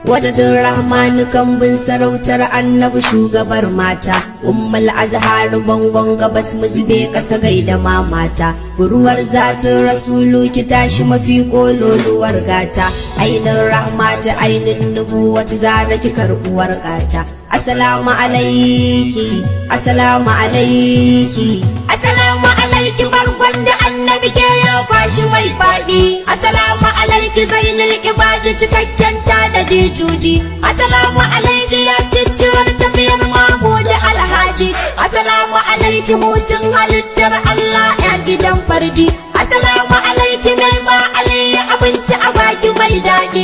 Wadatin Rahmanu kambin sarautar annabi shugabar mata, Ummul Azhar bangon gabas mu zube kasa gaida mamata, ruwar zatin rasulu ki tashi mafi kololuwar gata, ainin rahmata ainin nubuwata zara ki karbuwar gata. Assalamu alaiki, assalamu alaiki, assalamu alaiki bargon da annabi ke ya kwashi mai faɗi. Assalamu alaiki zainul ibadi cikakken ta da judi. Assalamu alaiki ya ciccirar tafiyar mamu da alhadi. Assalamu alaiki hutun halittar Allah ya gidan fardi. Assalamu alaiki mai ma alayya abinci a baki mai daɗi.